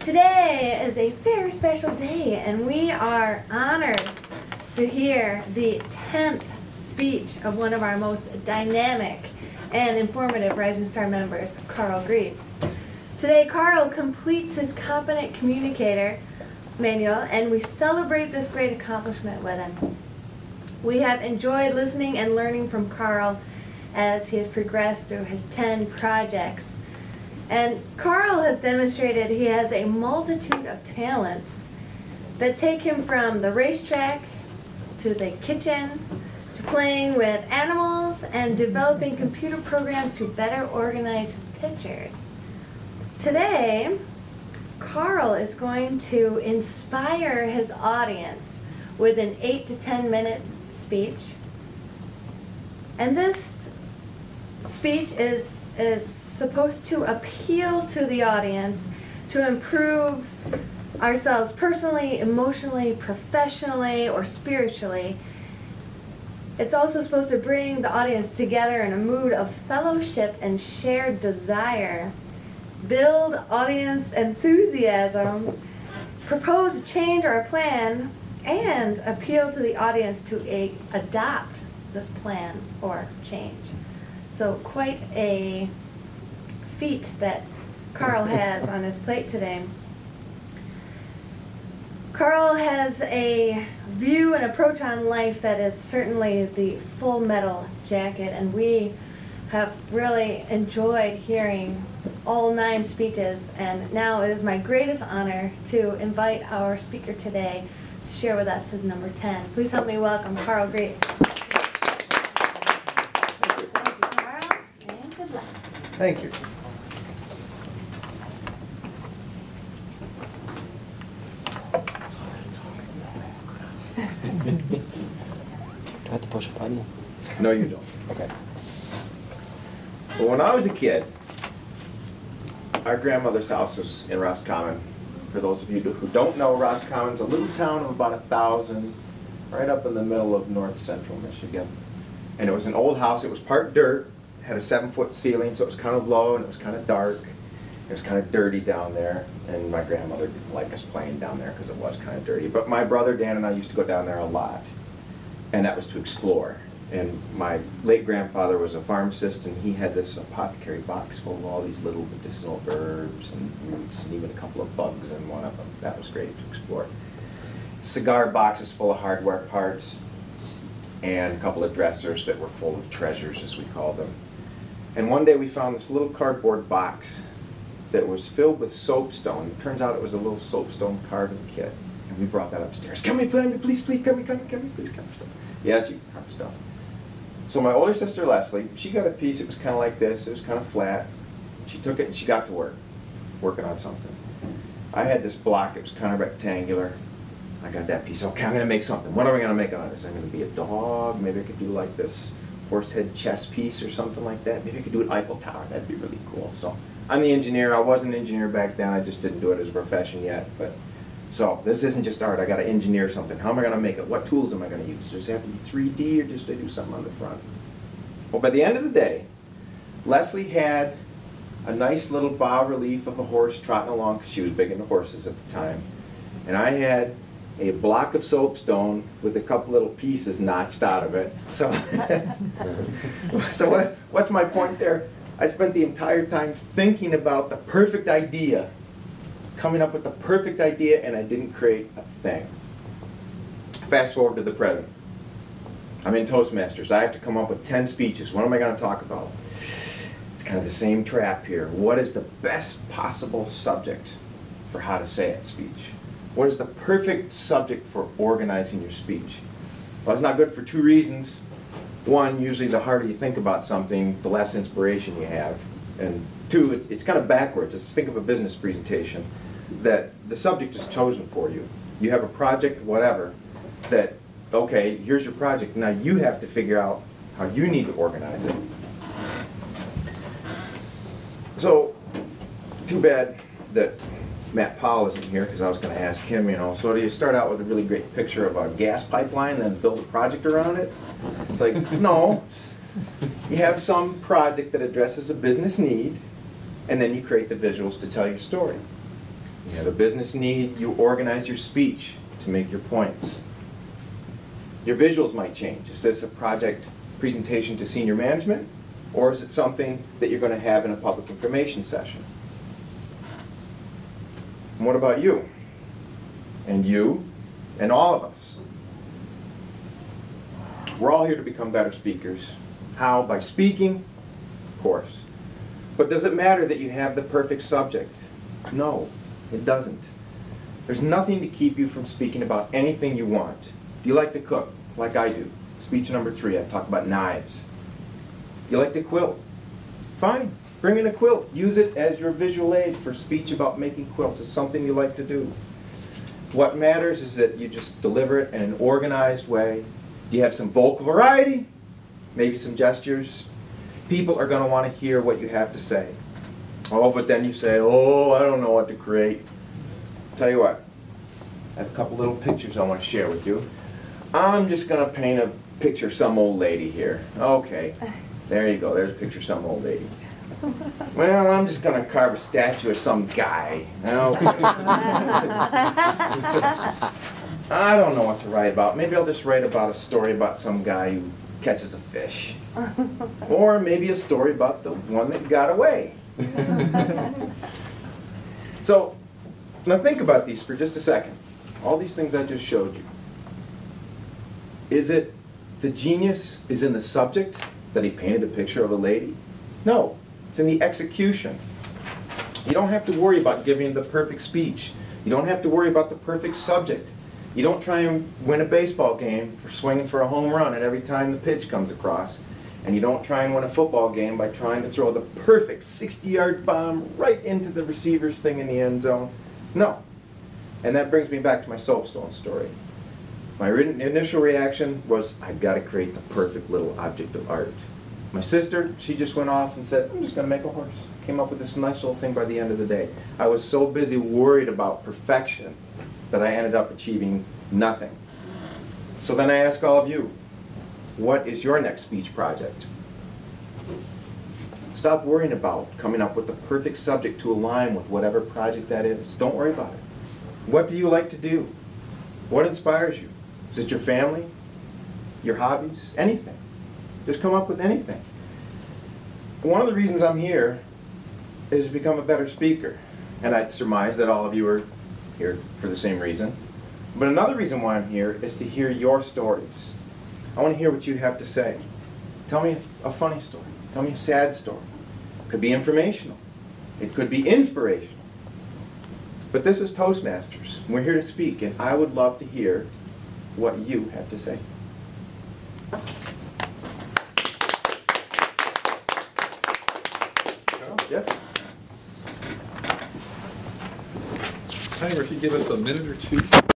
Today is a very special day, and we are honored to hear the 10th speech of one of our most dynamic and informative Rising Star members, Karl Grieve. Today, Karl completes his Competent Communicator manual, and we celebrate this great accomplishment with him. We have enjoyed listening and learning from Karl as he has progressed through his 10 projects. And Karl has demonstrated he has a multitude of talents that take him from the racetrack to the kitchen to playing with animals and developing computer programs to better organize his pictures. Today, Karl is going to inspire his audience with an 8 to 10 minute speech. And this speech is supposed to appeal to the audience to improve ourselves personally, emotionally, professionally, or spiritually. It's also supposed to bring the audience together in a mood of fellowship and shared desire, build audience enthusiasm, propose a change or a plan, and appeal to the audience to adopt this plan or change. So quite a feat that Karl has on his plate today. Karl has a view and approach on life that is certainly the full metal jacket, and we have really enjoyed hearing all 9 speeches, and now it is my greatest honor to invite our speaker today to share with us his number 10. Please help me welcome Karl Grieve. Thank you. Do I have to push a button? No, you don't. Okay. Well, when I was a kid, our grandmother's house was in Roscommon. For those of you who don't know, Roscommon's a little town of about 1,000, right up in the middle of north central Michigan. And it was an old house. It was part dirt, had a 7-foot ceiling, so it was kind of low and it was kind of dark. It was kind of dirty down there, and my grandmother didn't like us playing down there because it was kind of dirty. But my brother Dan and I used to go down there a lot, and that was to explore. And my late grandfather was a pharmacist, and he had this apothecary box full of all these little medicinal herbs and roots and even a couple of bugs in one of them. That was great to explore. Cigar boxes full of hardware parts, and a couple of dressers that were full of treasures, as we called them. And one day we found this little cardboard box that was filled with soapstone. It turns out it was a little soapstone carving kit. And we brought that upstairs. Come here, please, please, come here, please, come here. Yes, you can carve stone. So my older sister Leslie, she got a piece. It was kind of like this. It was kind of flat. She took it and she got to work, working on something. I had this block. It was kind of rectangular. I got that piece. Okay, I'm going to make something. What am I going to make on this? I'm going to be a dog. Maybe I could do like this horse head chess piece or something like that. Maybe I could do an Eiffel Tower. That'd be really cool. So I'm the engineer. I wasn't an engineer back then. I just didn't do it as a profession yet. But so this isn't just art. I got to engineer something. How am I going to make it? What tools am I going to use? Does it have to be 3D or just to do something on the front? Well, by the end of the day, Leslie had a nice little bas relief of a horse trotting along because she was big into horses at the time. And I had a block of soapstone with a couple little pieces notched out of it. So, what's my point there? I spent the entire time thinking about the perfect idea, coming up with the perfect idea, and I didn't create a thing. Fast forward to the present. I'm in Toastmasters. I have to come up with 10 speeches. What am I going to talk about? It's kind of the same trap here. What is the best possible subject for how to say it speech? What is the perfect subject for organizing your speech? Well, it's not good for 2 reasons. One, usually the harder you think about something, the less inspiration you have. And 2, it's kind of backwards. Let's think of a business presentation that the subject is chosen for you. You have a project, whatever, that, okay, here's your project. Now you have to figure out how you need to organize it. So, too bad that Matt Powell isn't here, because I was going to ask him, you know, so do you start out with a really great picture of a gas pipeline and then build a project around it? It's like, no. You have some project that addresses a business need, and then you create the visuals to tell your story. You have a business need, you organize your speech to make your points. Your visuals might change. Is this a project presentation to senior management, or is it something that you're going to have in a public information session? And what about you? And you? And all of us? We're all here to become better speakers. How? By speaking? Of course. But does it matter that you have the perfect subject? No, it doesn't. There's nothing to keep you from speaking about anything you want. Do you like to cook, like I do? Speech number 3, I talk about knives. You like to quilt? Fine, bring in a quilt. Use it as your visual aid for speech about making quilts. It's something you like to do. What matters is that you just deliver it in an organized way. Do you have some vocal variety? Maybe some gestures? People are going to want to hear what you have to say. Oh, but then you say, oh, I don't know what to create. Tell you what, I have a couple little pictures I want to share with you. I'm just going to paint a picture of some old lady here. Okay, there you go. There's a picture of some old lady. Well, I'm just going to carve a statue of some guy. Okay. I don't know what to write about. Maybe I'll just write about a story about some guy who catches a fish. Or maybe a story about the one that got away. So, now think about these for just a second. All these things I just showed you. Is it the genius is in the subject that he painted a picture of a lady? No, it's in the execution. You don't have to worry about giving the perfect speech. You don't have to worry about the perfect subject. You don't try and win a baseball game for swinging for a home run at every time the pitch comes across. And you don't try and win a football game by trying to throw the perfect 60-yard bomb right into the receiver's thing in the end zone. No. And that brings me back to my soapstone story. My initial reaction was, I've got to create the perfect little object of art. My sister, she just went off and said, I'm just going to make a horse. Came up with this nice little thing by the end of the day. I was so busy worried about perfection that I ended up achieving nothing. So then I ask all of you, what is your next speech project? Stop worrying about coming up with the perfect subject to align with whatever project that is. Don't worry about it. What do you like to do? What inspires you? Is it your family? Your hobbies? Anything. Just come up with anything. One of the reasons I'm here is to become a better speaker. And I'd surmise that all of you are here for the same reason. But another reason why I'm here is to hear your stories. I want to hear what you have to say. Tell me a funny story. Tell me a sad story. It could be informational. It could be inspirational. But this is Toastmasters. We're here to speak, and I would love to hear what you have to say. Jeff? Timer, if you give us a minute or two.